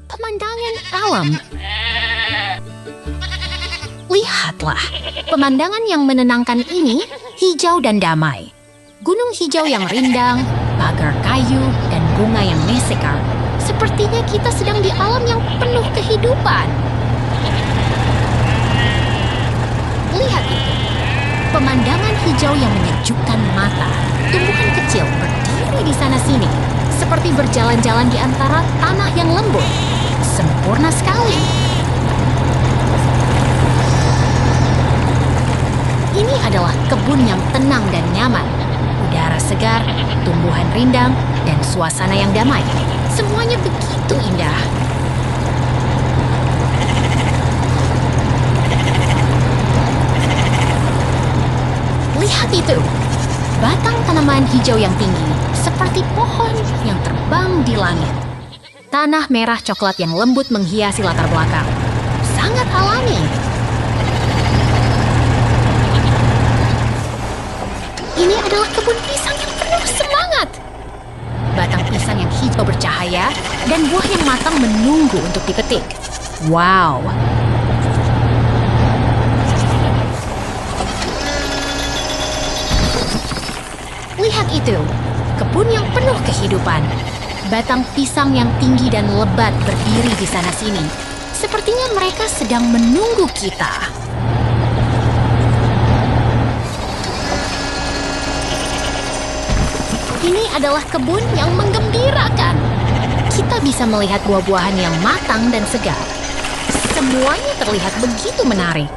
pemandangan alam. Lihatlah, pemandangan yang menenangkan ini hijau dan damai. Gunung hijau yang rindang, pagar kayu, dan bunga yang mesekar. Sepertinya kita sedang di alam yang penuh kehidupan. Lihat itu, pemandangan hijau yang menyejukkan mata. Tumbuhan kecil berdiri di sana-sini, seperti berjalan-jalan di antara tanah yang lembut. Sempurna sekali. Ini adalah kebun yang tenang dan nyaman. Udara segar, tumbuhan rindang, dan suasana yang damai. Semuanya begitu indah. Lihat itu, batang tanaman hijau yang tinggi, seperti pohon yang terbang di langit. Tanah merah coklat yang lembut menghiasi latar belakang. Sangat alami. Ini adalah kebun pisang yang penuh semangat. Batang pisang yang hijau bercahaya dan buah yang matang menunggu untuk dipetik. Wow! Lihat itu, kebun yang penuh kehidupan. Batang pisang yang tinggi dan lebat berdiri di sana-sini. Sepertinya mereka sedang menunggu kita. Ini adalah kebun yang menggembirakan. Kita bisa melihat buah-buahan yang matang dan segar. Semuanya terlihat begitu menarik.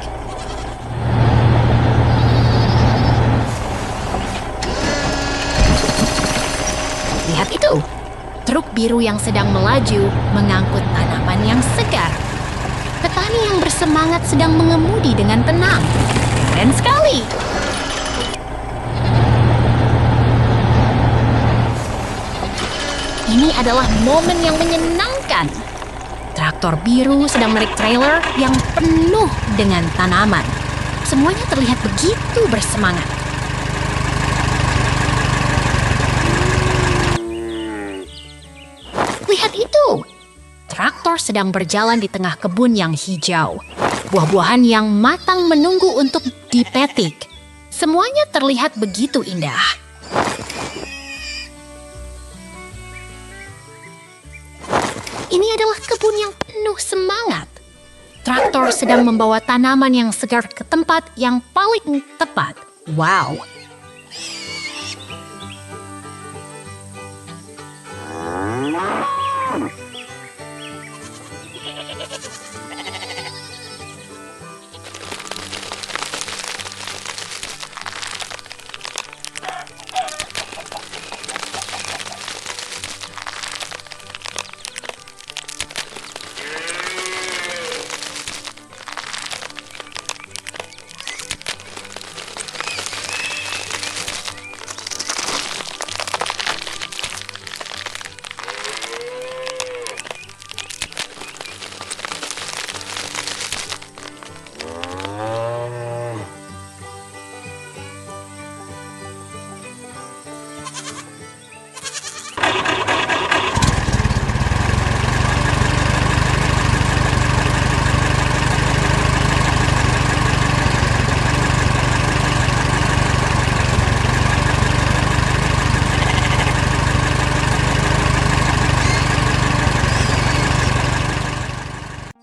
Lihat itu, truk biru yang sedang melaju mengangkut tanaman yang segar. Petani yang bersemangat sedang mengemudi dengan tenang. Keren sekali. Ini adalah momen yang menyenangkan. Traktor biru sedang menarik trailer yang penuh dengan tanaman. Semuanya terlihat begitu bersemangat. Lihat itu! Traktor sedang berjalan di tengah kebun yang hijau. Buah-buahan yang matang menunggu untuk dipetik. Semuanya terlihat begitu indah. Ini adalah kebun yang penuh semangat. Traktor sedang membawa tanaman yang segar ke tempat yang paling tepat. Wow!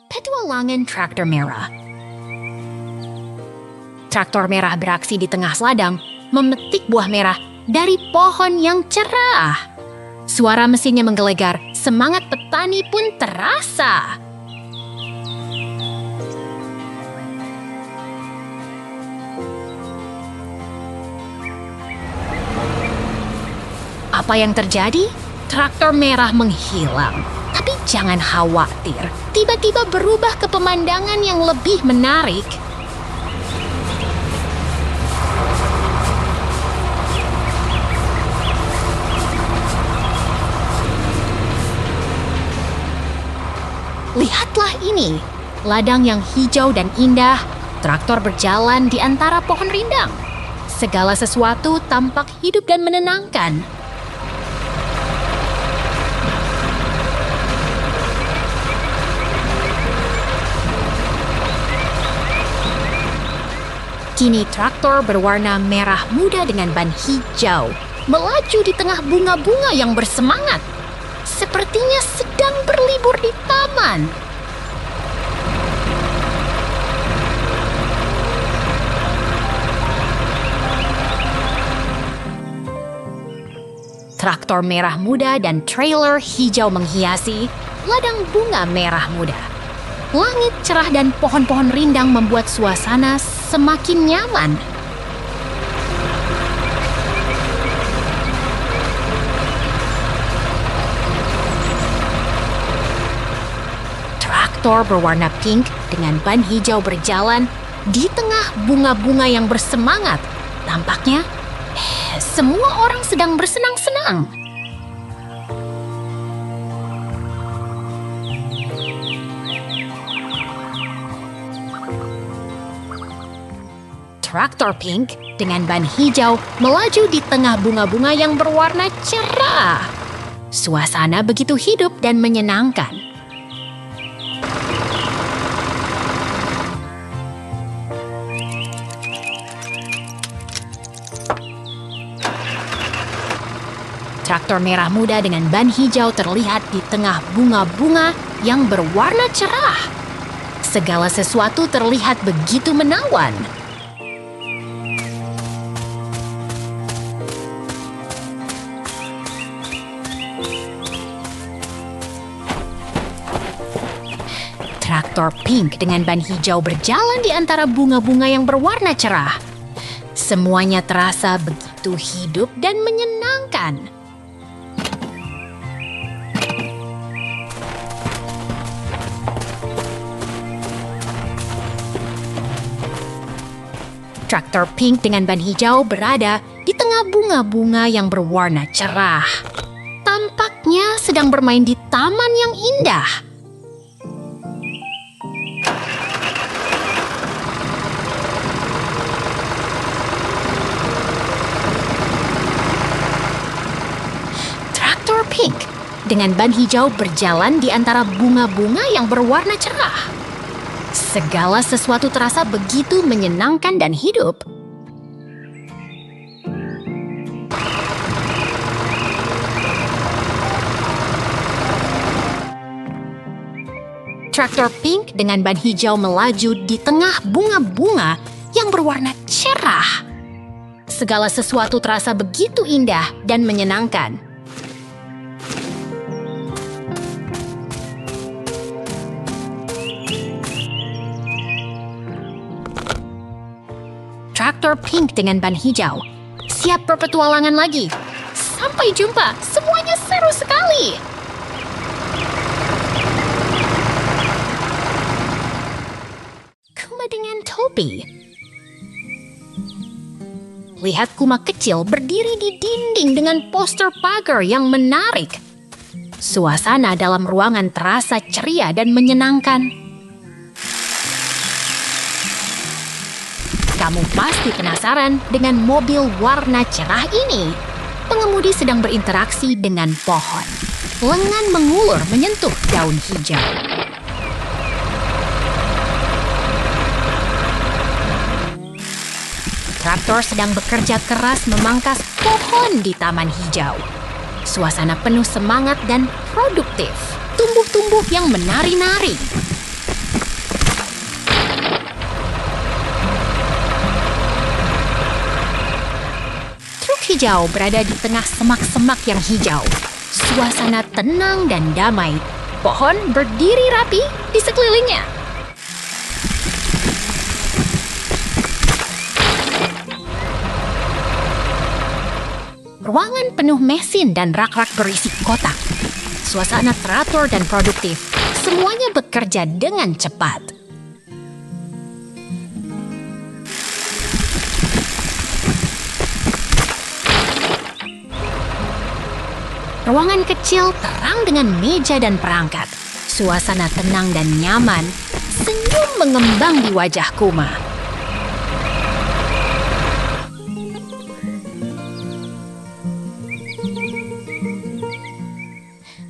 Petualangan traktor merah. Traktor merah beraksi di tengah ladang, memetik buah merah dari pohon yang cerah. Suara mesinnya menggelegar, semangat petani pun terasa. Apa yang terjadi? Traktor merah menghilang. Tapi jangan khawatir, tiba-tiba berubah ke pemandangan yang lebih menarik. Lihatlah ini, ladang yang hijau dan indah, traktor berjalan di antara pohon rindang. Segala sesuatu tampak hidup dan menenangkan. Kini traktor berwarna merah muda dengan ban hijau melaju di tengah bunga-bunga yang bersemangat. Sepertinya sedang berlibur di taman. Traktor merah muda dan trailer hijau menghiasi ladang bunga merah muda. Langit cerah dan pohon-pohon rindang membuat suasana semakin nyaman. Traktor berwarna pink dengan ban hijau berjalan di tengah bunga-bunga yang bersemangat. Tampaknya semua orang sedang bersenang-senang. Traktor pink dengan ban hijau melaju di tengah bunga-bunga yang berwarna cerah. Suasana begitu hidup dan menyenangkan. Traktor merah muda dengan ban hijau terlihat di tengah bunga-bunga yang berwarna cerah. Segala sesuatu terlihat begitu menawan. Traktor pink dengan ban hijau berjalan di antara bunga-bunga yang berwarna cerah. Semuanya terasa begitu hidup dan menyenangkan. Traktor pink dengan ban hijau berada di tengah bunga-bunga yang berwarna cerah. Tampaknya sedang bermain di taman yang indah. Traktor pink dengan ban hijau berjalan di antara bunga-bunga yang berwarna cerah. Segala sesuatu terasa begitu menyenangkan dan hidup. Traktor pink dengan ban hijau melaju di tengah bunga-bunga yang berwarna cerah. Segala sesuatu terasa begitu indah dan menyenangkan. Traktor pink dengan ban hijau siap berpetualangan lagi. Sampai jumpa, semuanya seru sekali. Kuma dengan topi. Lihat Kuma kecil berdiri di dinding dengan poster pagar yang menarik. Suasana dalam ruangan terasa ceria dan menyenangkan. Kamu pasti penasaran dengan mobil warna cerah ini. Pengemudi sedang berinteraksi dengan pohon. Lengan mengulur menyentuh daun hijau. Traktor sedang bekerja keras memangkas pohon di taman hijau. Suasana penuh semangat dan produktif. Tumbuh-tumbuh yang menari-nari. Hijau berada di tengah semak-semak yang hijau. Suasana tenang dan damai. Pohon berdiri rapi di sekelilingnya. Ruangan penuh mesin dan rak-rak berisi kotak. Suasana teratur dan produktif. Semuanya bekerja dengan cepat. Ruangan kecil terang dengan meja dan perangkat. Suasana tenang dan nyaman. Senyum mengembang di wajah Kuma.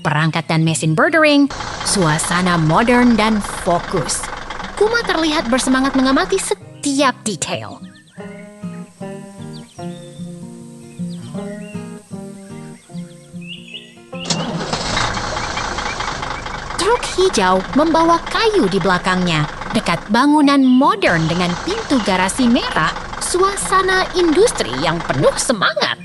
Perangkat dan mesin berdering. Suasana modern dan fokus. Kuma terlihat bersemangat mengamati setiap detail. Truk hijau membawa kayu di belakangnya. Dekat bangunan modern dengan pintu garasi merah, suasana industri yang penuh semangat.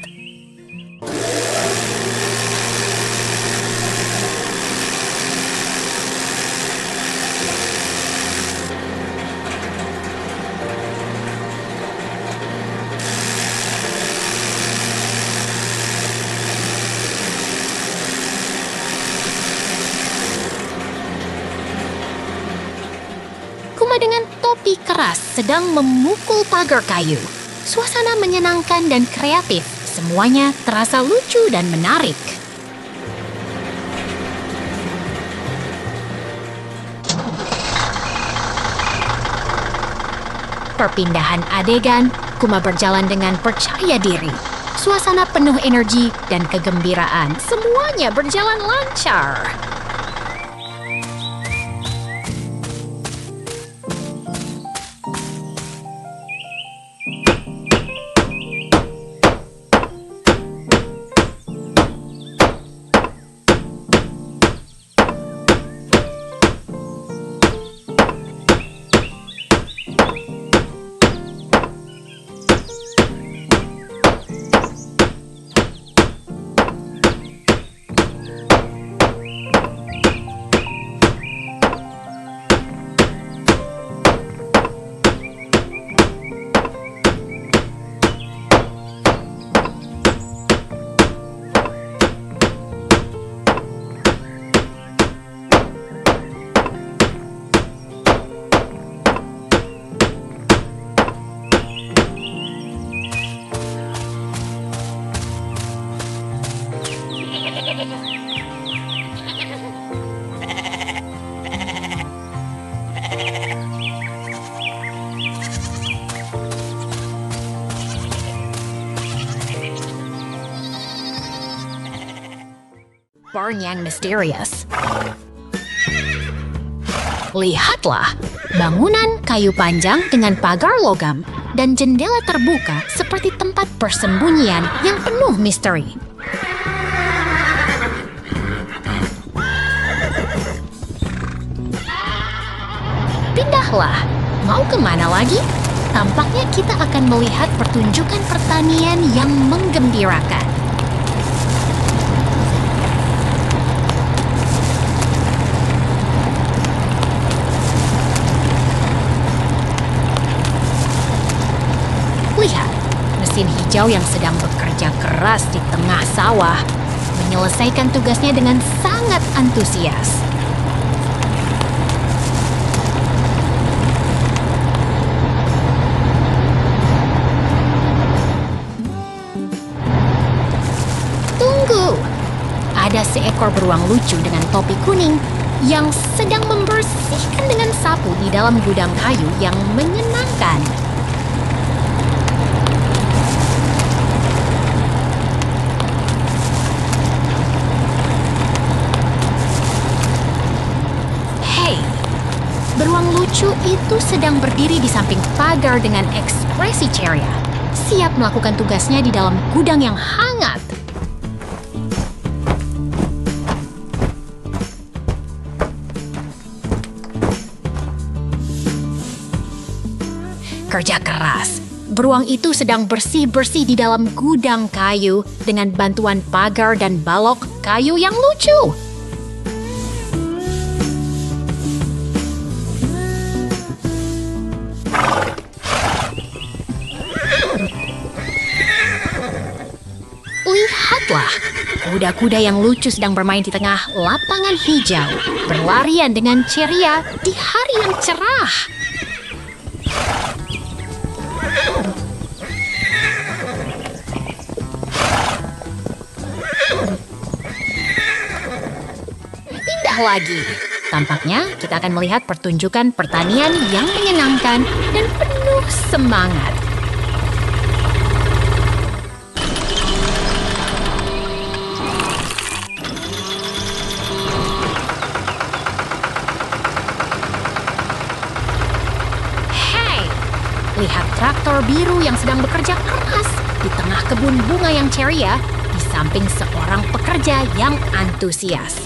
Kuma dengan topi keras sedang memukul pagar kayu. Suasana menyenangkan dan kreatif. Semuanya terasa lucu dan menarik. Perpindahan adegan, Kuma berjalan dengan percaya diri. Suasana penuh energi dan kegembiraan. Semuanya berjalan lancar. Barn yang misterius. Lihatlah, bangunan kayu panjang dengan pagar logam dan jendela terbuka seperti tempat persembunyian yang penuh misteri. Pindahlah, mau kemana lagi? Tampaknya kita akan melihat pertunjukan pertanian yang menggembirakan. Lihat, mesin hijau yang sedang bekerja keras di tengah sawah menyelesaikan tugasnya dengan sangat antusias. Tunggu! Ada seekor beruang lucu dengan topi kuning yang sedang membersihkan dengan sapu di dalam gudang kayu yang menyenangkan. Beruang lucu itu sedang berdiri di samping pagar dengan ekspresi ceria, siap melakukan tugasnya di dalam gudang yang hangat. Kerja keras. Beruang itu sedang bersih-bersih di dalam gudang kayu dengan bantuan pagar dan balok kayu yang lucu. Lihatlah, kuda-kuda yang lucu sedang bermain di tengah lapangan hijau, berlarian dengan ceria di hari yang cerah. Pindah lagi. Tampaknya kita akan melihat pertunjukan pertanian yang menyenangkan dan penuh semangat. Lihat traktor biru yang sedang bekerja keras di tengah kebun bunga yang ceria di samping seorang pekerja yang antusias.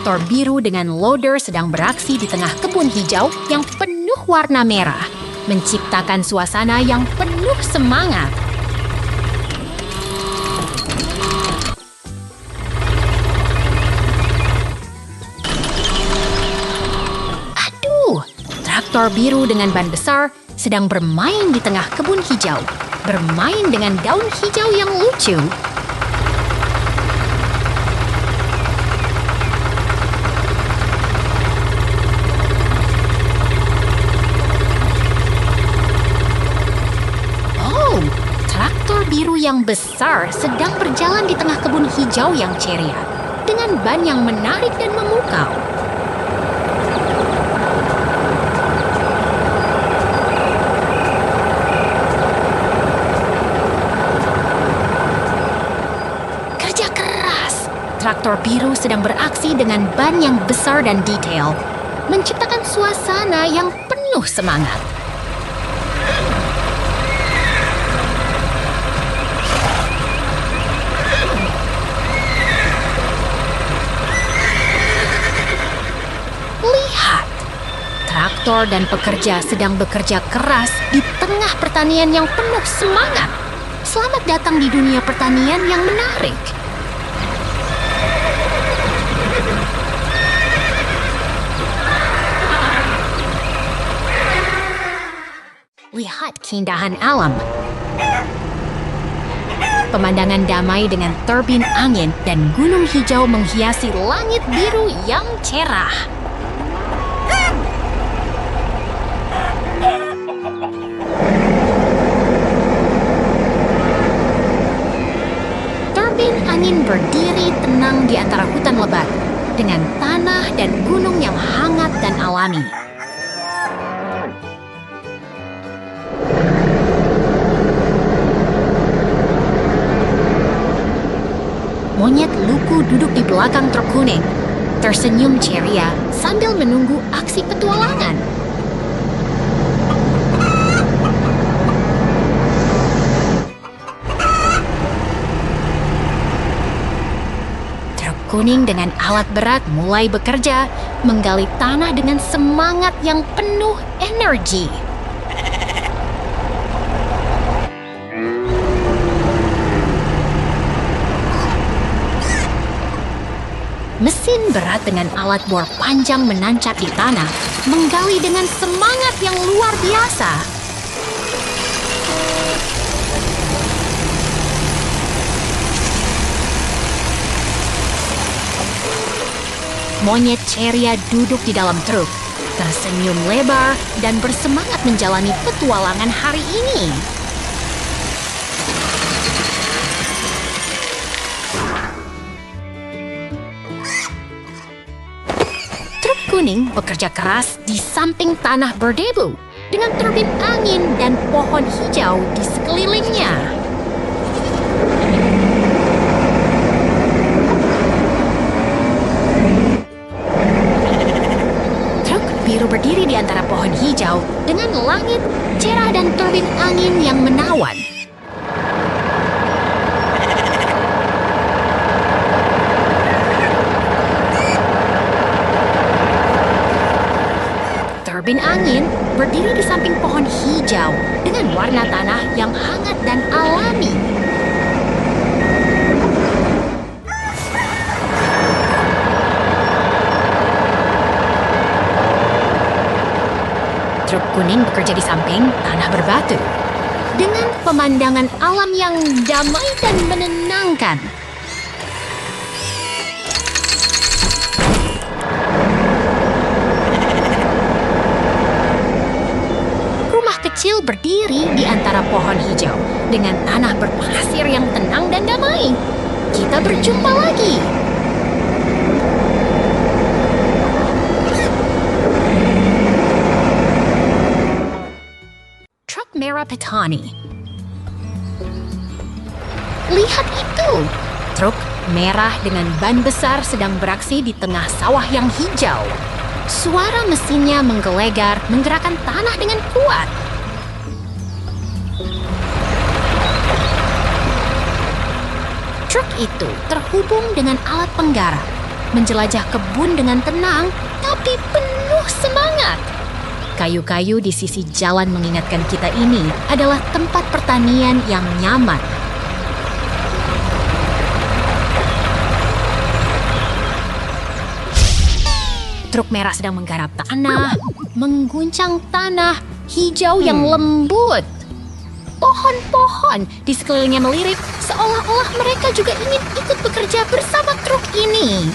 traktor biru dengan loader sedang beraksi di tengah kebun hijau yang penuh warna merah, menciptakan suasana yang penuh semangat. Aduh, traktor biru dengan ban besar sedang bermain di tengah kebun hijau, bermain dengan daun hijau yang lucu. Traktor biru yang besar sedang berjalan di tengah kebun hijau yang ceria dengan ban yang menarik dan memukau. Kerja keras. Traktor biru sedang beraksi dengan ban yang besar dan detail, menciptakan suasana yang penuh semangat. Traktor dan pekerja sedang bekerja keras di tengah pertanian yang penuh semangat. Selamat datang di dunia pertanian yang menarik. Lihat keindahan alam. Pemandangan damai dengan turbin angin dan gunung hijau menghiasi langit biru yang cerah. Angin berdiri tenang di antara hutan lebat dengan tanah dan gunung yang hangat dan alami. Monyet luku duduk di belakang truk kuning, tersenyum ceria sambil menunggu aksi petualangan. Kuning dengan alat berat mulai bekerja, menggali tanah dengan semangat yang penuh energi. Mesin berat dengan alat bor panjang menancap di tanah, menggali dengan semangat yang luar biasa. Monyet ceria duduk di dalam truk, tersenyum lebar dan bersemangat menjalani petualangan hari ini. Truk kuning bekerja keras di samping tanah berdebu dengan turbin angin dan pohon hijau di sekelilingnya. Biru berdiri di antara pohon hijau dengan langit cerah dan turbin angin yang menawan. Turbin angin berdiri di samping pohon hijau dengan warna tanah yang hangat dan alami. Truk kuning bekerja di samping tanah berbatu dengan pemandangan alam yang damai dan menenangkan. Rumah kecil berdiri di antara pohon hijau dengan tanah berpasir yang tenang dan damai. Kita berjumpa lagi. Merah petani. Lihat itu! Truk merah dengan ban besar sedang beraksi di tengah sawah yang hijau. Suara mesinnya menggelegar, menggerakkan tanah dengan kuat. Truk itu terhubung dengan alat penggarap, menjelajah kebun dengan tenang, tapi penuh semangat. Kayu-kayu di sisi jalan mengingatkan kita ini adalah tempat pertanian yang nyaman. Truk merah sedang menggarap tanah, mengguncang tanah hijau yang lembut. Pohon-pohon di sekelilingnya melirik seolah-olah mereka juga ingin ikut bekerja bersama truk ini.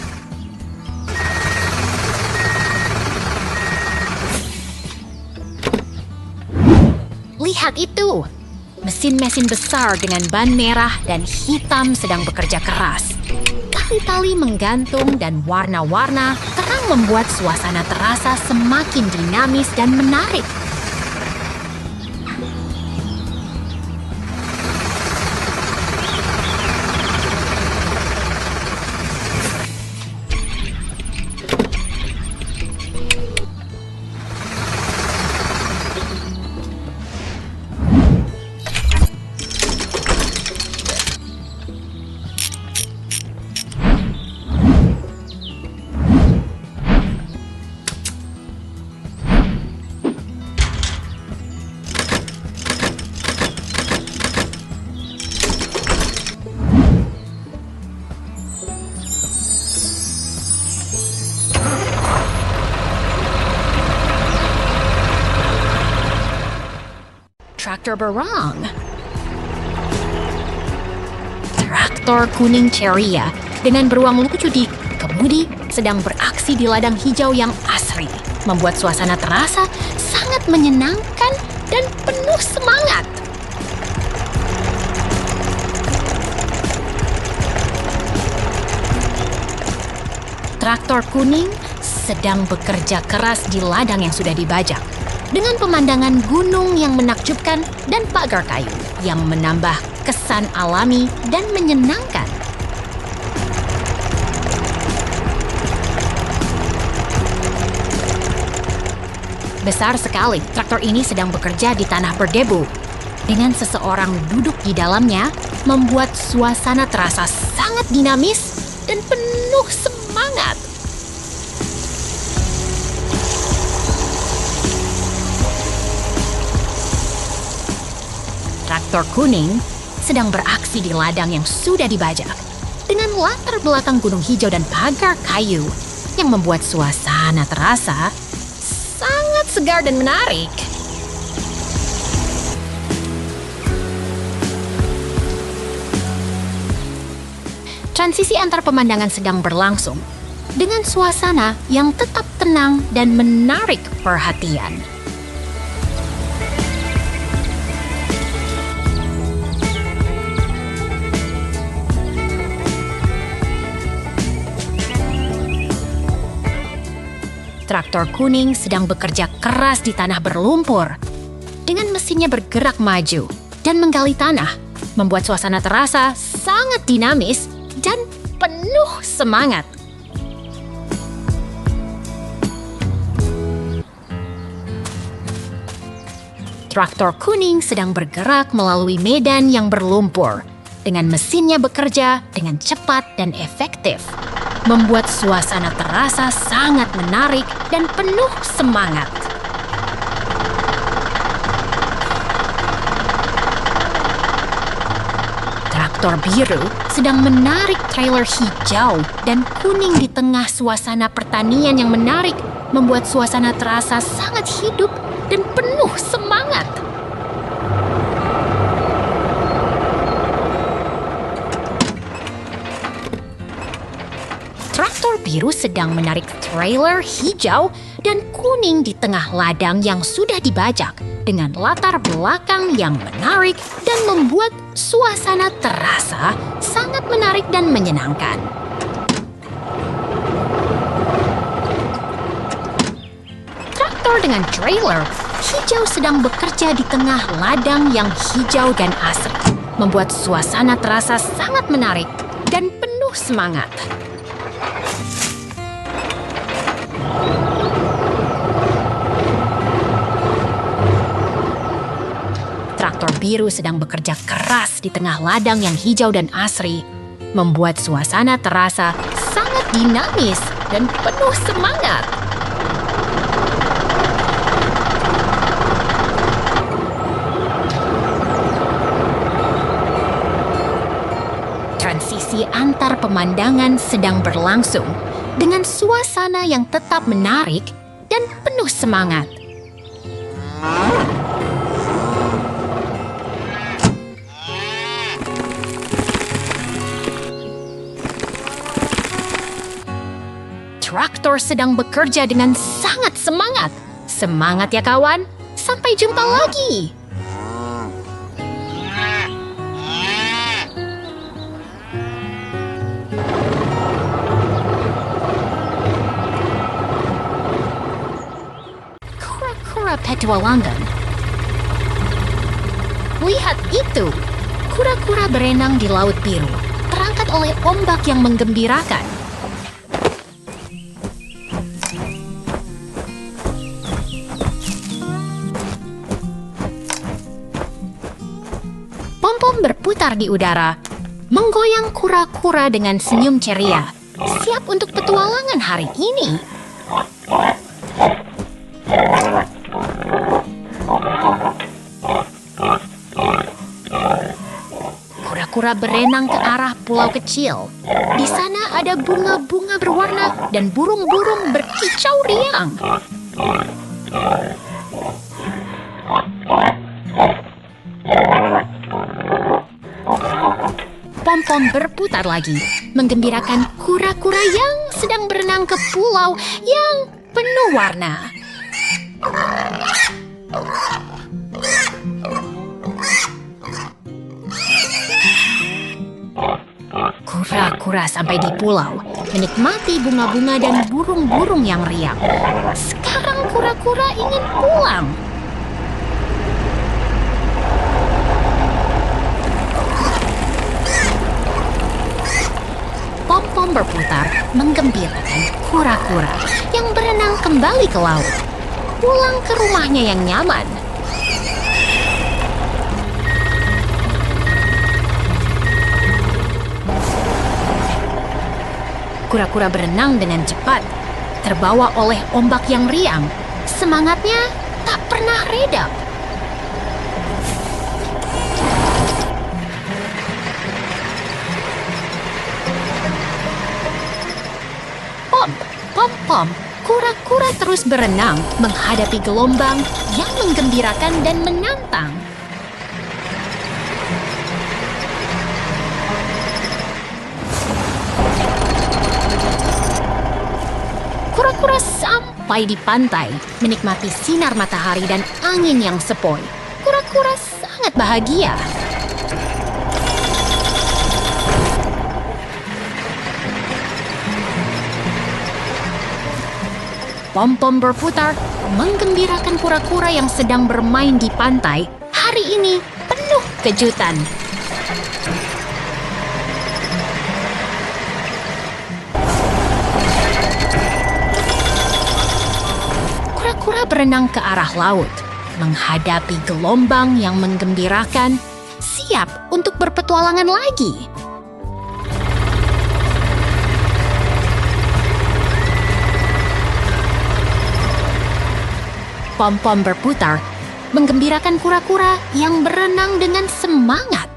Lihat itu, mesin-mesin besar dengan ban merah dan hitam sedang bekerja keras. Tali-tali menggantung dan warna-warna terang membuat suasana terasa semakin dinamis dan menarik. Traktor berang. Traktor kuning ceria dengan beruang lucu di kemudi sedang beraksi di ladang hijau yang asri, membuat suasana terasa sangat menyenangkan dan penuh semangat. Traktor kuning sedang bekerja keras di ladang yang sudah dibajak, dengan pemandangan gunung yang menakjubkan dan pagar kayu yang menambah kesan alami dan menyenangkan. Besar sekali, traktor ini sedang bekerja di tanah berdebu. Dengan seseorang duduk di dalamnya, membuat suasana terasa sangat dinamis dan penuh semangat. Traktor kuning sedang beraksi di ladang yang sudah dibajak dengan latar belakang gunung hijau dan pagar kayu yang membuat suasana terasa sangat segar dan menarik. Transisi antar pemandangan sedang berlangsung dengan suasana yang tetap tenang dan menarik perhatian. Traktor kuning sedang bekerja keras di tanah berlumpur. Dengan mesinnya bergerak maju dan menggali tanah, membuat suasana terasa sangat dinamis dan penuh semangat. Traktor kuning sedang bergerak melalui medan yang berlumpur, dengan mesinnya bekerja dengan cepat dan efektif, membuat suasana terasa sangat menarik dan penuh semangat. Traktor biru sedang menarik trailer hijau dan kuning di tengah suasana pertanian yang menarik, membuat suasana terasa sangat hidup dan penuh semangat. Traktor biru sedang menarik trailer hijau dan kuning di tengah ladang yang sudah dibajak dengan latar belakang yang menarik dan membuat suasana terasa sangat menarik dan menyenangkan. Traktor dengan trailer hijau sedang bekerja di tengah ladang yang hijau dan asri, membuat suasana terasa sangat menarik dan penuh semangat. Traktor biru sedang bekerja keras di tengah ladang yang hijau dan asri, membuat suasana terasa sangat dinamis dan penuh semangat. Transisi antar pemandangan sedang berlangsung dengan suasana yang tetap menarik dan penuh semangat. Traktor sedang bekerja dengan sangat semangat. Semangat ya kawan, sampai jumpa lagi. Kura-kura petualangan. Lihat itu, kura-kura berenang di laut biru, terangkat oleh ombak yang menggembirakan. Pom-pom berputar di udara, menggoyang kura-kura dengan senyum ceria, siap untuk petualangan hari ini. Kura-kura berenang ke arah pulau kecil. Di sana ada bunga-bunga berwarna dan burung-burung berkicau riang. Pom-pom berputar lagi, menggembirakan kura-kura yang sedang berenang ke pulau yang penuh warna. Kura-kura sampai di pulau, menikmati bunga-bunga dan burung-burung yang riang. Sekarang kura-kura ingin pulang. Pom-pom berputar, menggembirakan kura-kura yang berenang kembali ke laut, pulang ke rumahnya yang nyaman. Kura-kura berenang dengan cepat, terbawa oleh ombak yang riang. Semangatnya tak pernah reda. Pom-pom, kura-kura terus berenang menghadapi gelombang yang menggembirakan dan menantang. Kura-kura sampai di pantai, menikmati sinar matahari dan angin yang sepoi. Kura-kura sangat bahagia. Pom-pom berputar, menggembirakan kura-kura yang sedang bermain di pantai. Hari ini penuh kejutan. Kura-kura berenang ke arah laut, menghadapi gelombang yang menggembirakan, siap untuk berpetualangan lagi. Pom-pom berputar, menggembirakan kura-kura yang berenang dengan semangat.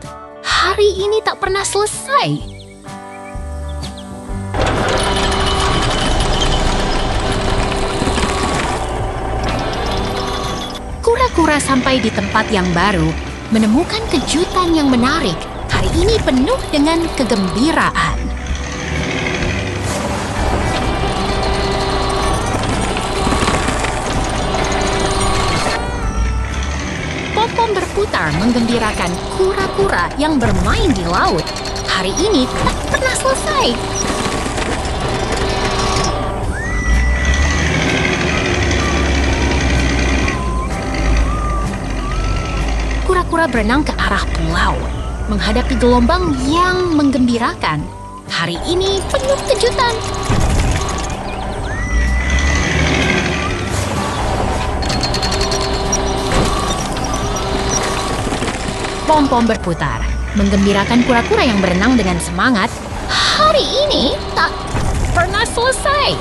Hari ini tak pernah selesai. Kura-kura sampai di tempat yang baru, menemukan kejutan yang menarik. Hari ini penuh dengan kegembiraan. Pom-pom berputar menggembirakan kura-kura yang bermain di laut. Hari ini tak pernah selesai. Kura-kura berenang ke arah pulau, menghadapi gelombang yang menggembirakan. Hari ini penuh kejutan. Pom-pom berputar, menggembirakan kura-kura yang berenang dengan semangat. Hari ini tak pernah selesai.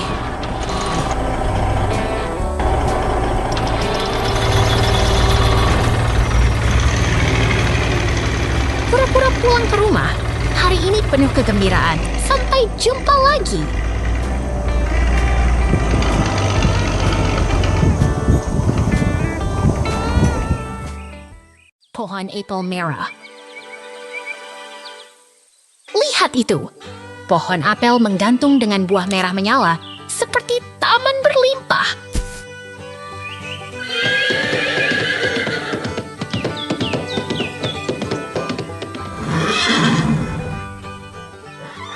Pura-pura pulang ke rumah. Hari ini penuh kegembiraan. Sampai jumpa lagi. Pohon apel merah. Lihat itu. Pohon apel menggantung dengan buah merah menyala, seperti taman berlimpah.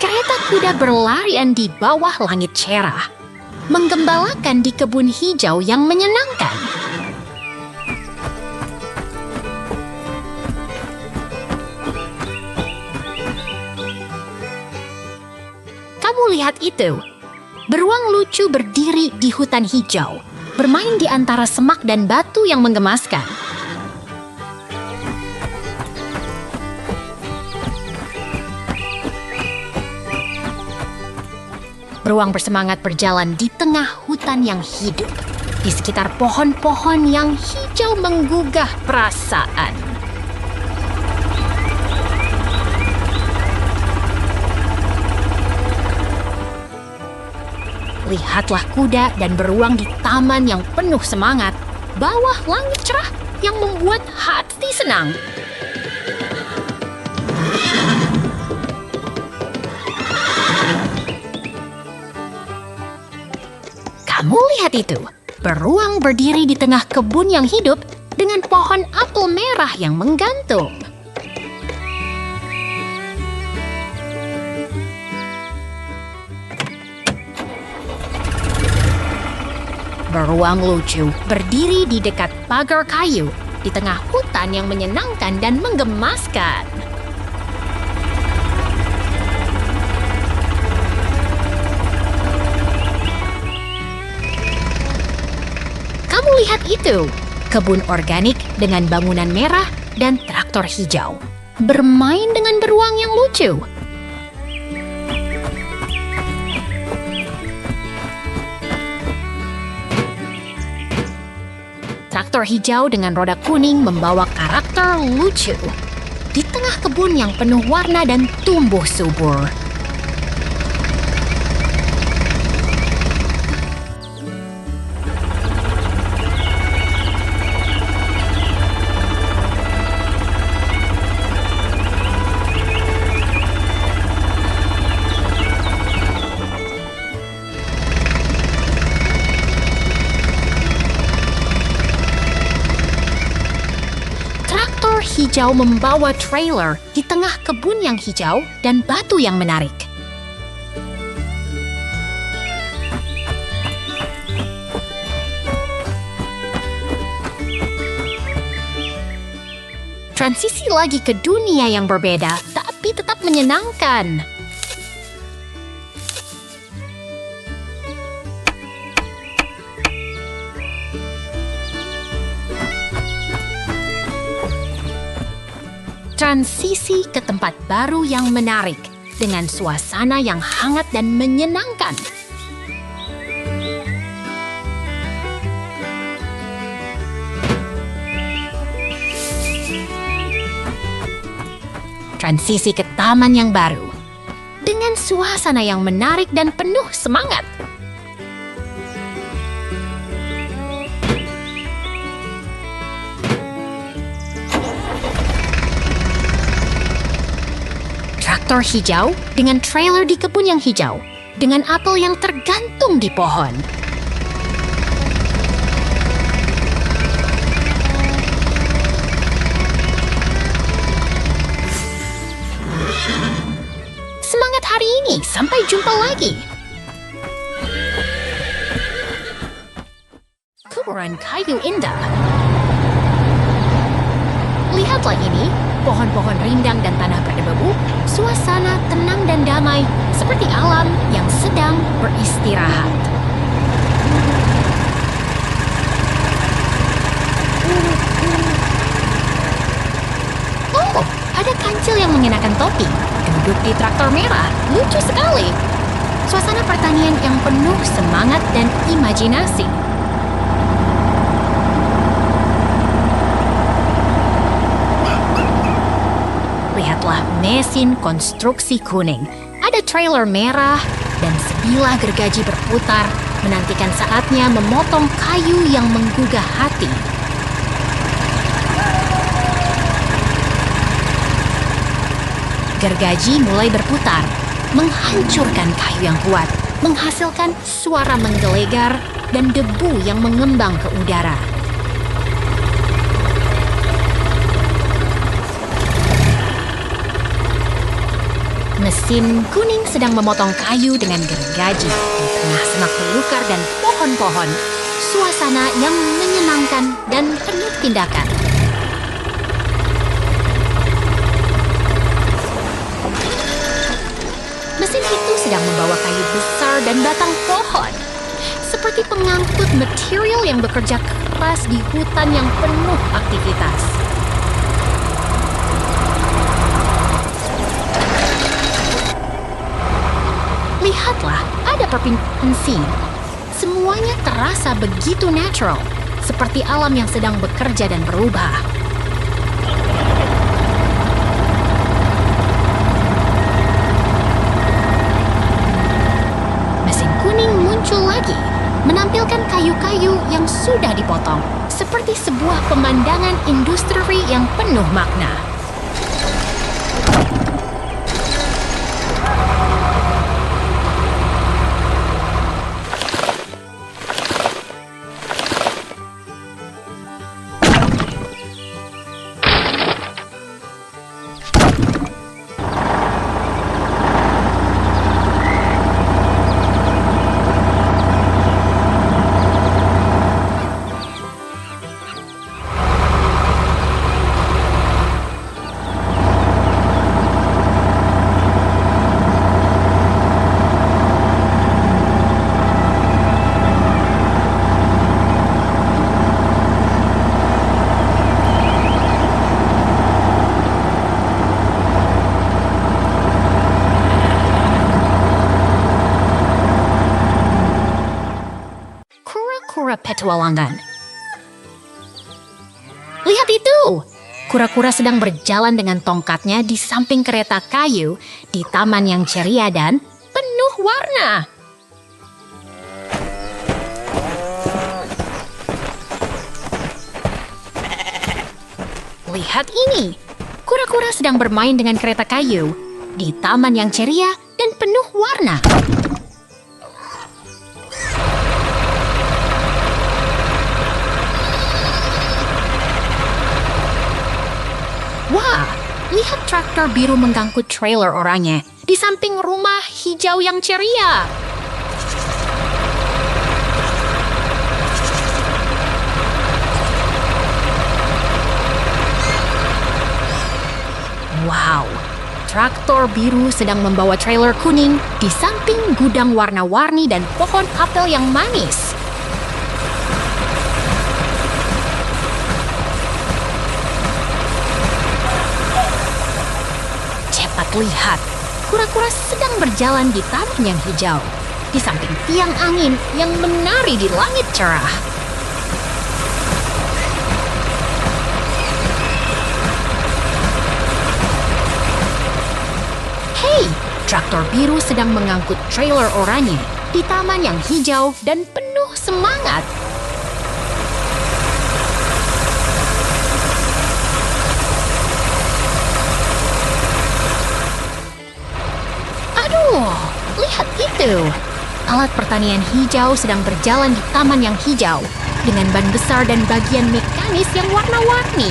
Kereta kuda berlarian di bawah langit cerah, menggembalakan di kebun hijau yang menyenangkan. Kamu lihat itu, beruang lucu berdiri di hutan hijau, bermain di antara semak dan batu yang menggemaskan. Beruang bersemangat berjalan di tengah hutan yang hidup, di sekitar pohon-pohon yang hijau menggugah perasaan. Lihatlah kuda dan beruang di taman yang penuh semangat, bawah langit cerah yang membuat hati senang. Kamu lihat itu, beruang berdiri di tengah kebun yang hidup dengan pohon apel merah yang menggantung. Beruang lucu berdiri di dekat pagar kayu di tengah hutan yang menyenangkan dan menggemaskan. Kamu lihat itu, kebun organik dengan bangunan merah dan traktor hijau, bermain dengan beruang yang lucu. Traktor hijau dengan roda kuning membawa karakter lucu di tengah kebun yang penuh warna dan tumbuh subur. Hijau membawa trailer di tengah kebun yang hijau dan batu yang menarik. Transisi lagi ke dunia yang berbeda, tapi tetap menyenangkan. Transisi ke tempat baru yang menarik dengan suasana yang hangat dan menyenangkan. Transisi ke taman yang baru dengan suasana yang menarik dan penuh semangat. Traktor hijau dengan trailer di kebun yang hijau, dengan apel yang tergantung di pohon. Semangat hari ini, sampai jumpa lagi. Kuburan kayu indah. Lihatlah ini, pohon-pohon rindang dan tanah berdebu, suasana tenang dan damai seperti alam yang sedang beristirahat. Oh, ada kancil yang mengenakan topi, duduk di traktor merah, lucu sekali. Suasana pertanian yang penuh semangat dan imajinasi. Lihatlah mesin konstruksi kuning. Ada trailer merah dan sebilah gergaji berputar menantikan saatnya memotong kayu yang menggugah hati. Gergaji mulai berputar, menghancurkan kayu yang kuat, menghasilkan suara menggelegar dan debu yang mengembang ke udara. Mesin kuning sedang memotong kayu dengan gergaji di tengah semak belukar dan pohon-pohon. Suasana yang menyenangkan dan penuh tindakan. Mesin itu sedang membawa kayu besar dan batang pohon. Seperti pengangkut material yang bekerja keras di hutan yang penuh aktivitas. Lihatlah, ada perpindahan scene. Semuanya terasa begitu natural, seperti alam yang sedang bekerja dan berubah. Mesin kuning muncul lagi, menampilkan kayu-kayu yang sudah dipotong, seperti sebuah pemandangan industri yang penuh makna. Kura-kura petualangan. Lihat itu! Kura-kura sedang berjalan dengan tongkatnya di samping kereta kayu di taman yang ceria dan penuh warna. Lihat ini! Kura-kura sedang bermain dengan kereta kayu di taman yang ceria dan penuh warna. Wah, lihat traktor biru mengangkut trailer oranye di samping rumah hijau yang ceria. Wow, traktor biru sedang membawa trailer kuning di samping gudang warna-warni dan pohon apel yang manis. Lihat, kura-kura sedang berjalan di taman yang hijau, di samping tiang angin yang menari di langit cerah. Hei, traktor biru sedang mengangkut trailer oranye di taman yang hijau dan penuh semangat. Lihat itu! Alat pertanian hijau sedang berjalan di taman yang hijau dengan ban besar dan bagian mekanis yang warna-warni.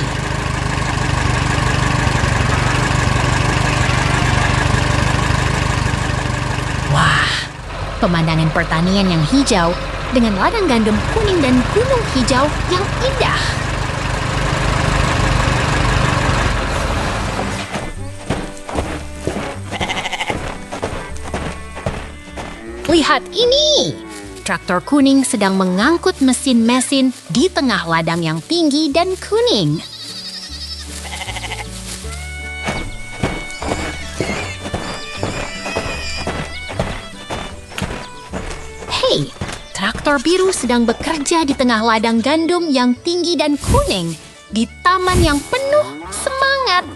Wah, pemandangan pertanian yang hijau dengan ladang gandum kuning dan gunung hijau yang indah. Lihat ini! Traktor kuning sedang mengangkut mesin-mesin di tengah ladang yang tinggi dan kuning. traktor biru sedang bekerja di tengah ladang gandum yang tinggi dan kuning di taman yang penuh semangat.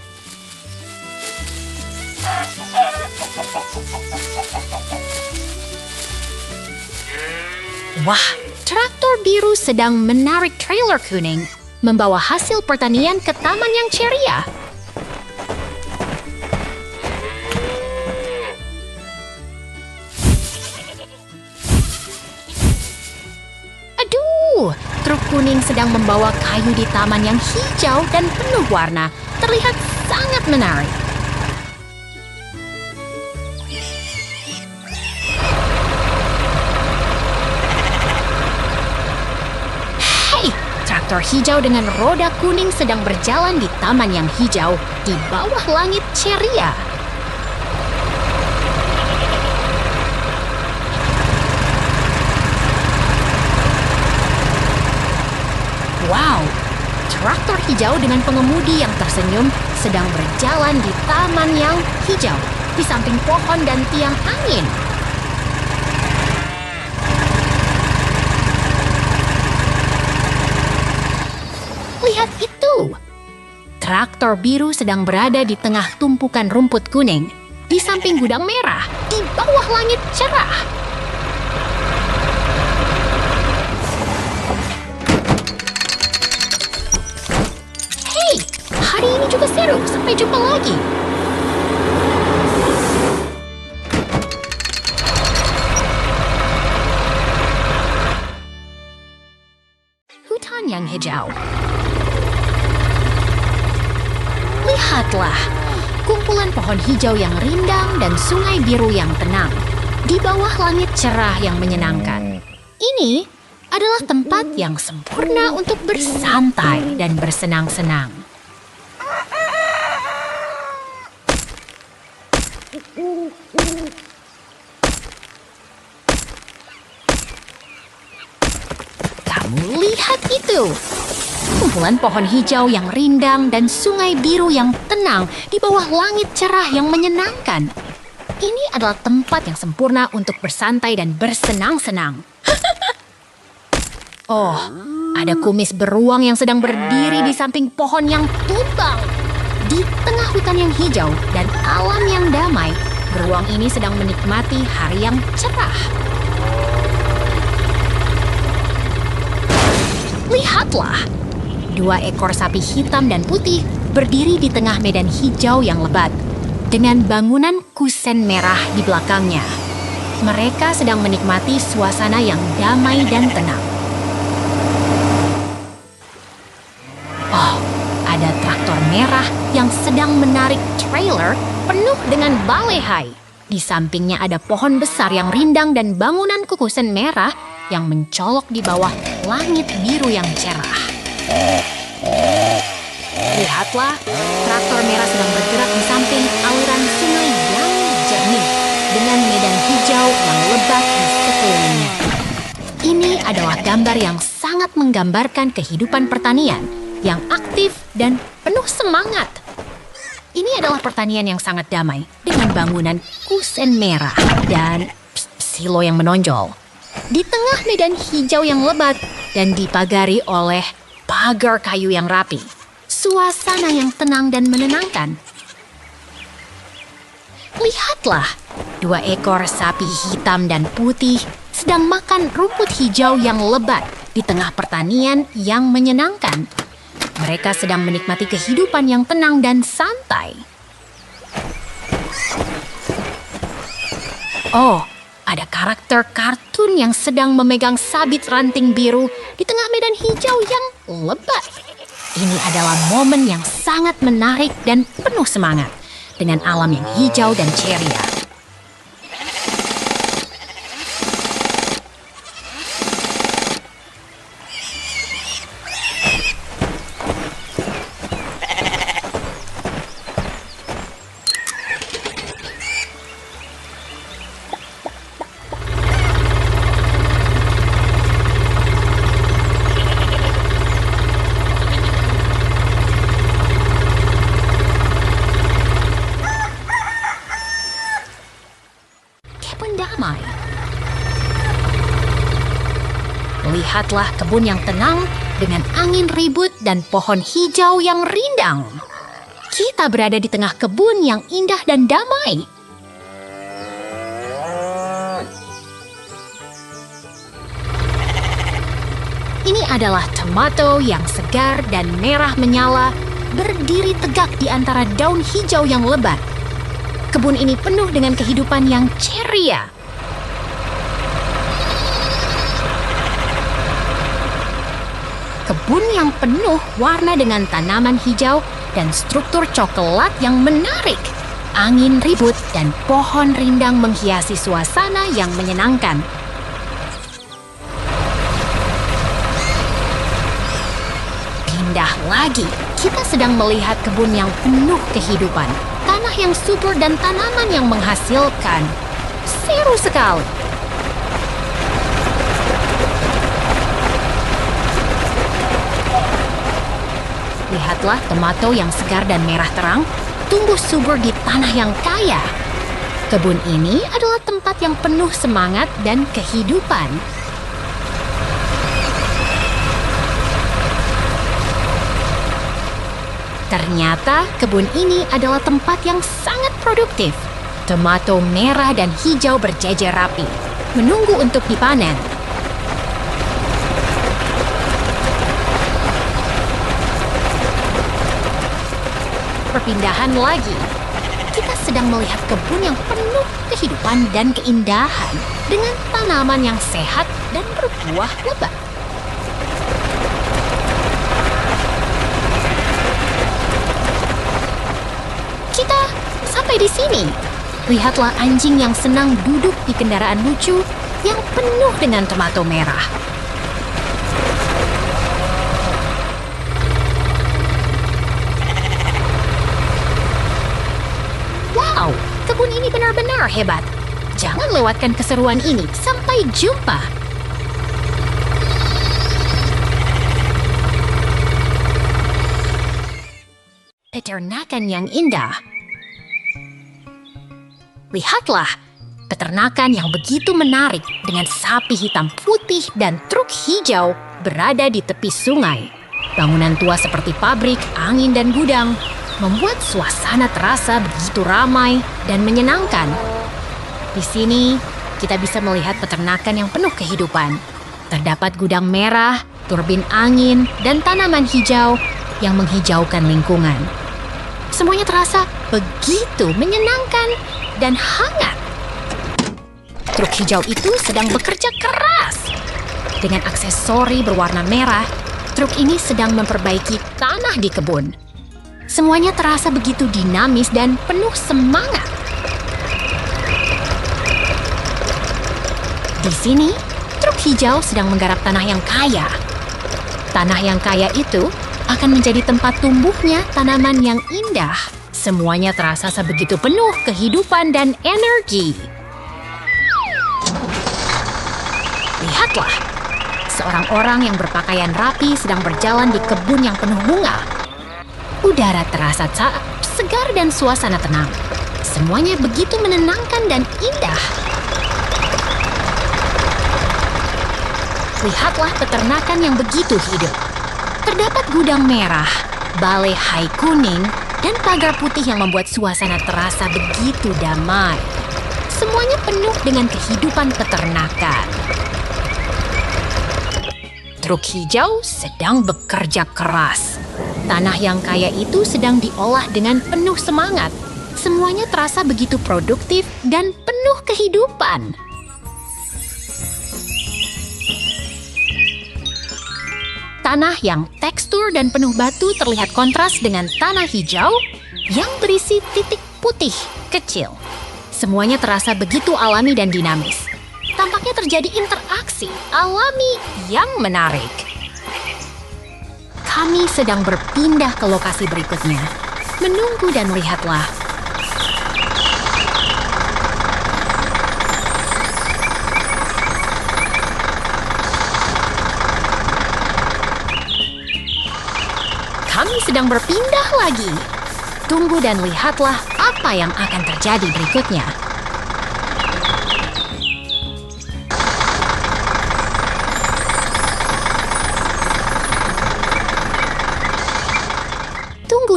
Wah, traktor biru sedang menarik trailer kuning, membawa hasil pertanian ke taman yang ceria. Aduh, truk kuning sedang membawa kayu di taman yang hijau dan penuh warna. Terlihat sangat menarik. Traktor hijau dengan roda kuning sedang berjalan di taman yang hijau di bawah langit ceria. Wow, traktor hijau dengan pengemudi yang tersenyum sedang berjalan di taman yang hijau di samping pohon dan tiang angin. Lihat itu! Traktor biru sedang berada di tengah tumpukan rumput kuning, di samping gudang merah, di bawah langit cerah. Hei, hari ini juga seru. Sampai jumpa lagi. Hutan yang hijau. Lihatlah, kumpulan pohon hijau yang rindang dan sungai biru yang tenang di bawah langit cerah yang menyenangkan. Ini adalah tempat yang sempurna untuk bersantai dan bersenang-senang. Kamu lihat itu! Kumpulan pohon hijau yang rindang dan sungai biru yang tenang di bawah langit cerah yang menyenangkan. Ini adalah tempat yang sempurna untuk bersantai dan bersenang-senang. Oh, ada kumis beruang yang sedang berdiri di samping pohon yang tumbang. Di tengah hutan yang hijau dan alam yang damai, beruang ini sedang menikmati hari yang cerah. Lihatlah! 2 ekor sapi hitam dan putih berdiri di tengah medan hijau yang lebat, dengan bangunan kusen merah di belakangnya. Mereka sedang menikmati suasana yang damai dan tenang. Oh, ada traktor merah yang sedang menarik trailer penuh dengan balehai. Di sampingnya ada pohon besar yang rindang dan bangunan kukusen merah yang mencolok di bawah langit biru yang cerah. Lihatlah, traktor merah sedang bergerak di samping aliran sungai yang jernih dengan medan hijau yang lebat di sekelilingnya. Ini adalah gambar yang sangat menggambarkan kehidupan pertanian yang aktif dan penuh semangat. Ini adalah pertanian yang sangat damai dengan bangunan kusen merah dan silo yang menonjol. Di tengah medan hijau yang lebat dan dipagari oleh pagar kayu yang rapi. Suasana yang tenang dan menenangkan. Lihatlah, 2 ekor sapi hitam dan putih sedang makan rumput hijau yang lebat di tengah pertanian yang menyenangkan. Mereka sedang menikmati kehidupan yang tenang dan santai. Oh, ada karakter kartun yang sedang memegang sabit ranting biru di tengah medan hijau yang lebat. Ini adalah momen yang sangat menarik dan penuh semangat dengan alam yang hijau dan ceria. Lihatlah kebun yang tenang dengan angin ribut dan pohon hijau yang rindang. Kita berada di tengah kebun yang indah dan damai. Ini adalah tomato yang segar dan merah menyala, berdiri tegak di antara daun hijau yang lebat. Kebun ini penuh dengan kehidupan yang ceria. Kebun yang penuh warna dengan tanaman hijau dan struktur coklat yang menarik. Angin ribut dan pohon rindang menghiasi suasana yang menyenangkan. Pindah lagi, kita sedang melihat kebun yang penuh kehidupan. Tanah yang subur dan tanaman yang menghasilkan. Seru sekali. Lihatlah tomato yang segar dan merah terang, tumbuh subur di tanah yang kaya. Kebun ini adalah tempat yang penuh semangat dan kehidupan. Ternyata kebun ini adalah tempat yang sangat produktif. Tomato merah dan hijau berjejer rapi, menunggu untuk dipanen. Perpindahan lagi. Kita sedang melihat kebun yang penuh kehidupan dan keindahan dengan tanaman yang sehat dan berbuah lebat. Kita sampai di sini. Lihatlah anjing yang senang duduk di kendaraan lucu yang penuh dengan tomato merah. Wow, kebun ini benar-benar hebat. Jangan lewatkan keseruan ini. Sampai jumpa. Peternakan yang indah. Lihatlah, peternakan yang begitu menarik dengan sapi hitam putih dan truk hijau berada di tepi sungai. Bangunan tua seperti pabrik, angin, dan gudang membuat suasana terasa begitu ramai dan menyenangkan. Di sini, kita bisa melihat peternakan yang penuh kehidupan. Terdapat gudang merah, turbin angin, dan tanaman hijau yang menghijaukan lingkungan. Semuanya terasa begitu menyenangkan dan hangat. Truk hijau itu sedang bekerja keras. Dengan aksesori berwarna merah, truk ini sedang memperbaiki tanah di kebun. Semuanya terasa begitu dinamis dan penuh semangat. Di sini, truk hijau sedang menggarap tanah yang kaya. Tanah yang kaya itu akan menjadi tempat tumbuhnya tanaman yang indah. Semuanya terasa sebegitu penuh kehidupan dan energi. Lihatlah, seorang orang yang berpakaian rapi sedang berjalan di kebun yang penuh bunga. Udara terasa segar dan suasana tenang. Semuanya begitu menenangkan dan indah. Lihatlah peternakan yang begitu hidup. Terdapat gudang merah, balai hai kuning, dan pagar putih yang membuat suasana terasa begitu damai. Semuanya penuh dengan kehidupan peternakan. Truk hijau sedang bekerja keras. Tanah yang kaya itu sedang diolah dengan penuh semangat. Semuanya terasa begitu produktif dan penuh kehidupan. Tanah yang tekstur dan penuh batu terlihat kontras dengan tanah hijau yang berisi titik putih kecil. Semuanya terasa begitu alami dan dinamis. Tampaknya terjadi interaksi alami yang menarik. Kami sedang berpindah ke lokasi berikutnya. Menunggu dan lihatlah. Kami sedang berpindah lagi. Tunggu dan lihatlah apa yang akan terjadi berikutnya.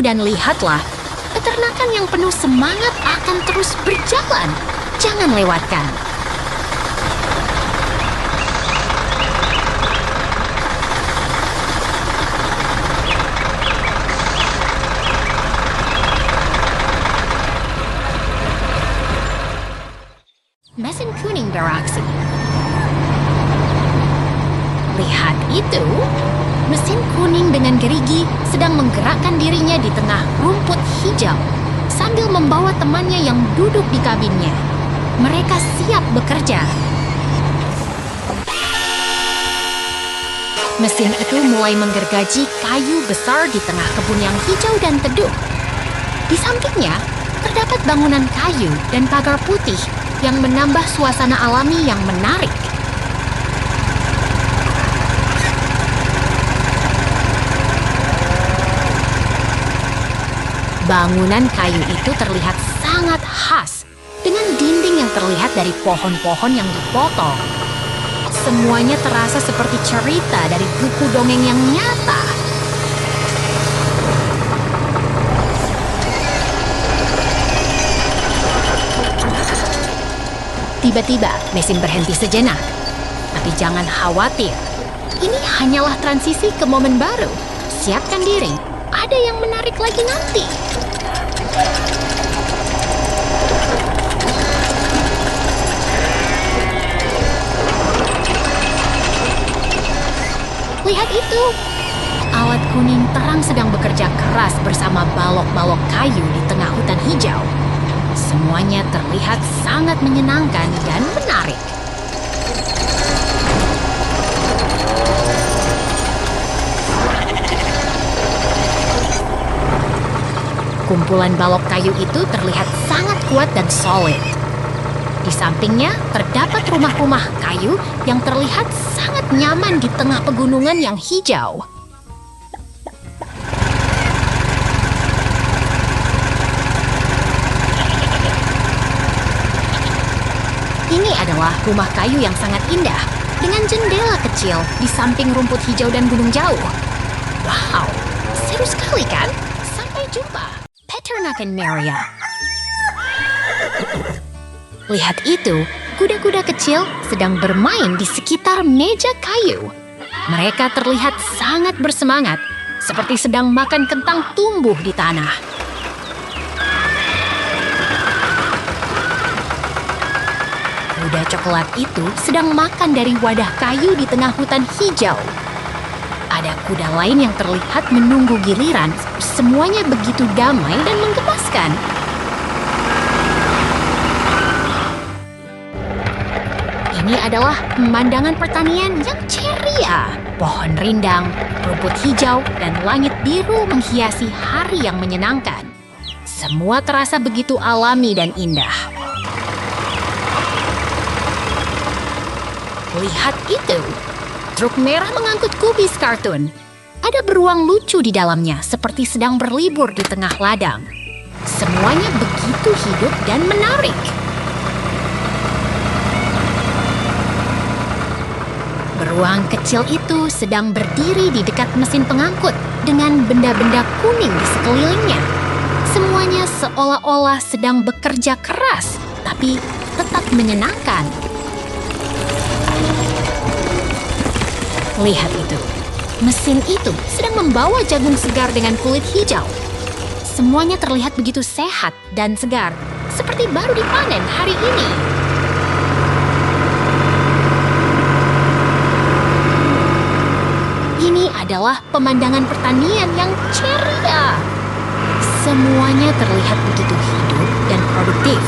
dan lihatlah, peternakan yang penuh semangat akan terus berjalan. Jangan lewatkan. Mesin kuning beraksi. Lihat itu, mesin kuning dengan gerigi sedang menggerakkan dirinya di tengah rumput hijau sambil membawa temannya yang duduk di kabinnya. Mereka siap bekerja. Mesin itu mulai menggergaji kayu besar di tengah kebun yang hijau dan teduh. Di sampingnya, terdapat bangunan kayu dan pagar putih yang menambah suasana alami yang menarik. Bangunan kayu itu terlihat sangat khas, dengan dinding yang terlihat dari pohon-pohon yang dipotong. Semuanya terasa seperti cerita dari buku dongeng yang nyata. Tiba-tiba, mesin berhenti sejenak. Tapi jangan khawatir, ini hanyalah transisi ke momen baru. Siapkan diri, ada yang menarik lagi nanti. Lihat itu, alat kuning terang sedang bekerja keras bersama balok-balok kayu di tengah hutan hijau. Semuanya terlihat sangat menyenangkan dan menarik. Kumpulan balok kayu itu terlihat sangat kuat dan solid. Di sampingnya terdapat rumah-rumah kayu yang terlihat sangat nyaman di tengah pegunungan yang hijau. Ini adalah rumah kayu yang sangat indah, dengan jendela kecil di samping rumput hijau dan gunung jauh. Wow, seru sekali kan? Sampai jumpa. Peternakan Maria. Lihat itu, kuda-kuda kecil sedang bermain di sekitar meja kayu. Mereka terlihat sangat bersemangat, seperti sedang makan kentang tumbuh di tanah. Kuda coklat itu sedang makan dari wadah kayu di tengah hutan hijau. Ada kuda lain yang terlihat menunggu giliran. Semuanya begitu damai dan menggemaskan. Ini adalah pemandangan pertanian yang ceria. Pohon rindang, rumput hijau, dan langit biru menghiasi hari yang menyenangkan. Semua terasa begitu alami dan indah. Lihat itu, truk merah mengangkut kubis kartun. Ada beruang lucu di dalamnya, seperti sedang berlibur di tengah ladang. Semuanya begitu hidup dan menarik. Beruang kecil itu sedang berdiri di dekat mesin pengangkut dengan benda-benda kuning di sekelilingnya. Semuanya seolah-olah sedang bekerja keras, tapi tetap menyenangkan. Lihat itu, mesin itu sedang membawa jagung segar dengan kulit hijau. Semuanya terlihat begitu sehat dan segar, seperti baru dipanen hari ini. Ini adalah pemandangan pertanian yang ceria. Semuanya terlihat begitu hidup dan produktif,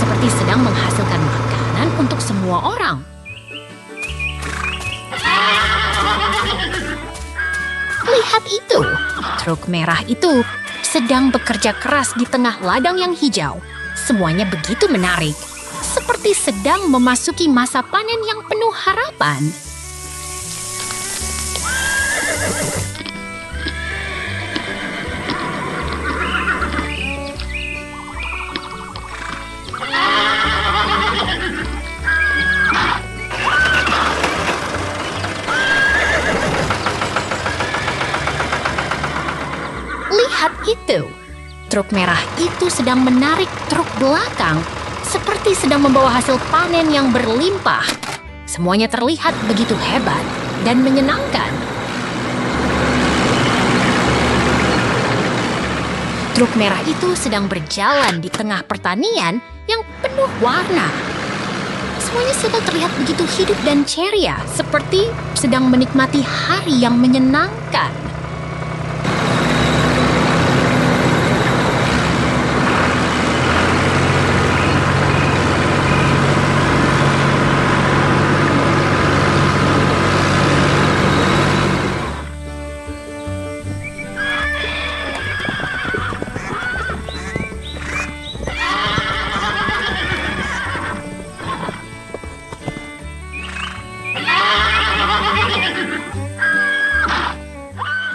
seperti sedang menghasilkan makanan untuk semua orang. Lihat itu, truk merah itu sedang bekerja keras di tengah ladang yang hijau. Semuanya begitu menarik, seperti sedang memasuki masa panen yang penuh harapan. Lihat itu. Truk merah itu sedang menarik truk belakang, seperti sedang membawa hasil panen yang berlimpah. Semuanya terlihat begitu hebat dan menyenangkan. Truk merah itu sedang berjalan di tengah pertanian yang penuh warna. Semuanya sudah terlihat begitu hidup dan ceria, seperti sedang menikmati hari yang menyenangkan.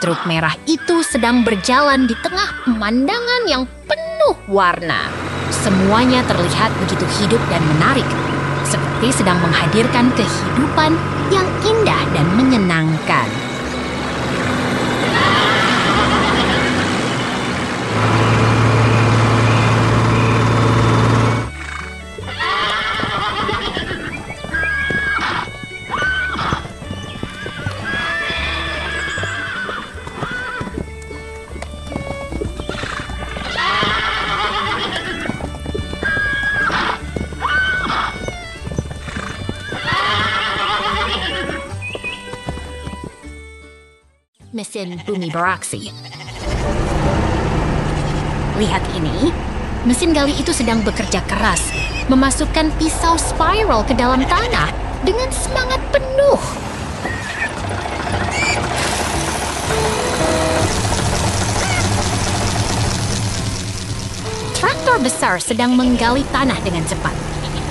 Truk merah itu sedang berjalan di tengah pemandangan yang penuh warna. Semuanya terlihat begitu hidup dan menarik, seperti sedang menghadirkan kehidupan yang indah dan menyenangkan. Mesin bumi beraksi. Lihat ini, mesin gali itu sedang bekerja keras, memasukkan pisau spiral ke dalam tanah dengan semangat penuh. Traktor besar sedang menggali tanah dengan cepat,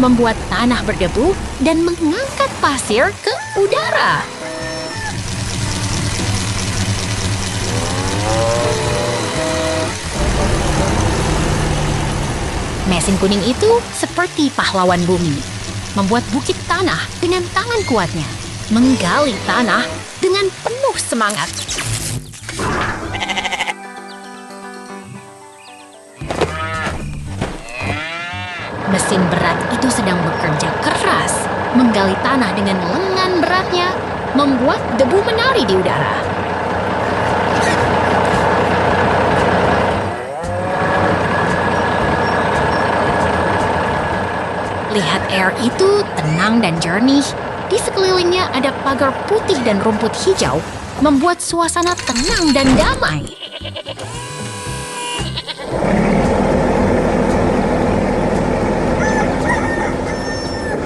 membuat tanah berdebu dan mengangkat pasir ke udara. Mesin kuning itu seperti pahlawan bumi, membuat bukit tanah dengan tangan kuatnya, menggali tanah dengan penuh semangat. Mesin berat itu sedang bekerja keras, menggali tanah dengan lengan beratnya, membuat debu menari di udara. Lihat air itu tenang dan jernih. Di sekelilingnya ada pagar putih dan rumput hijau, membuat suasana tenang dan damai.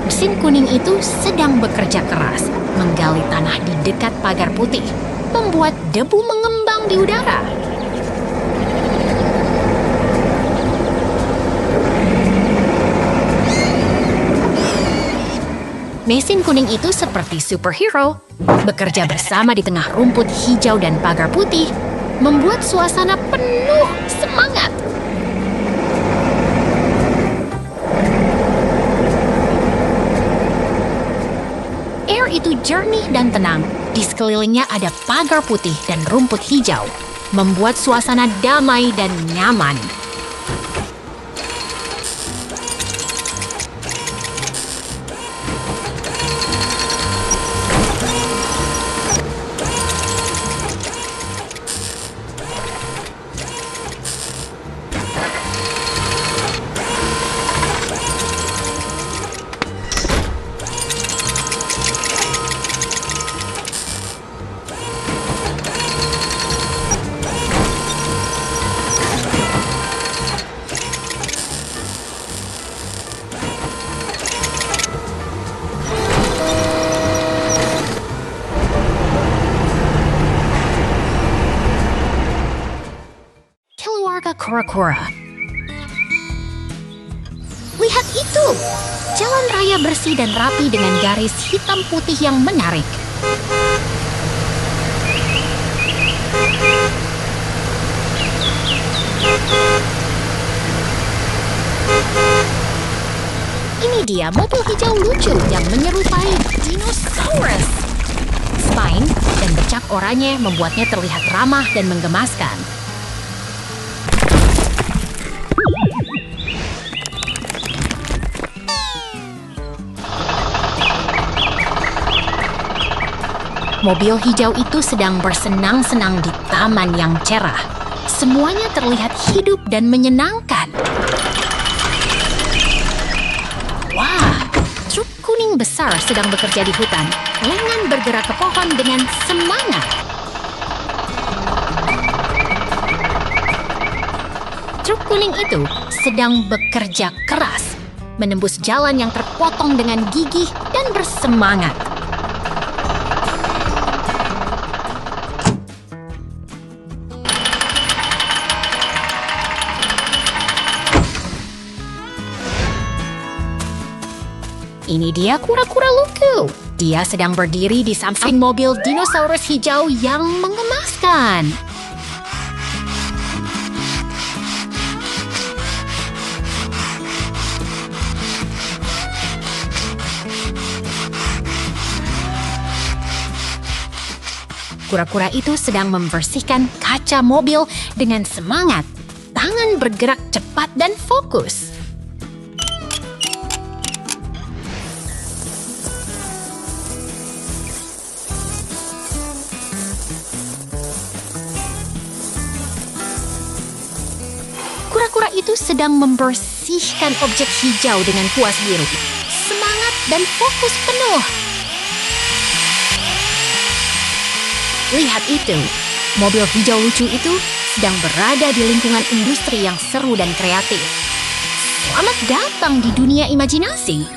Mesin kuning itu sedang bekerja keras, menggali tanah di dekat pagar putih, membuat debu mengembang di udara. Mesin kuning itu seperti superhero, bekerja bersama di tengah rumput hijau dan pagar putih, membuat suasana penuh semangat. Air itu jernih dan tenang. Di sekelilingnya ada pagar putih dan rumput hijau, membuat suasana damai dan nyaman. Kura-kura. Lihat itu! Jalan raya bersih dan rapi dengan garis hitam putih yang menarik. Ini dia mobil hijau lucu yang menyerupai dinosaurus. Spine dan bercak oranye membuatnya terlihat ramah dan menggemaskan. Mobil hijau itu sedang bersenang-senang di taman yang cerah. Semuanya terlihat hidup dan menyenangkan. Wah, truk kuning besar sedang bekerja di hutan. Lengan bergerak ke pohon dengan semangat. Truk kuning itu sedang bekerja keras, menembus jalan yang terpotong dengan gigih dan bersemangat. Ini dia kura-kura lucu. Dia sedang berdiri di samping mobil dinosaurus hijau yang mengemaskan. Kura-kura itu sedang membersihkan kaca mobil dengan semangat. Tangan bergerak cepat dan fokus. Kura-kura itu sedang membersihkan objek hijau dengan puas diri. Semangat dan fokus penuh. Lihat itu, mobil hijau lucu itu sedang berada di lingkungan industri yang seru dan kreatif. Selamat datang di dunia imajinasi.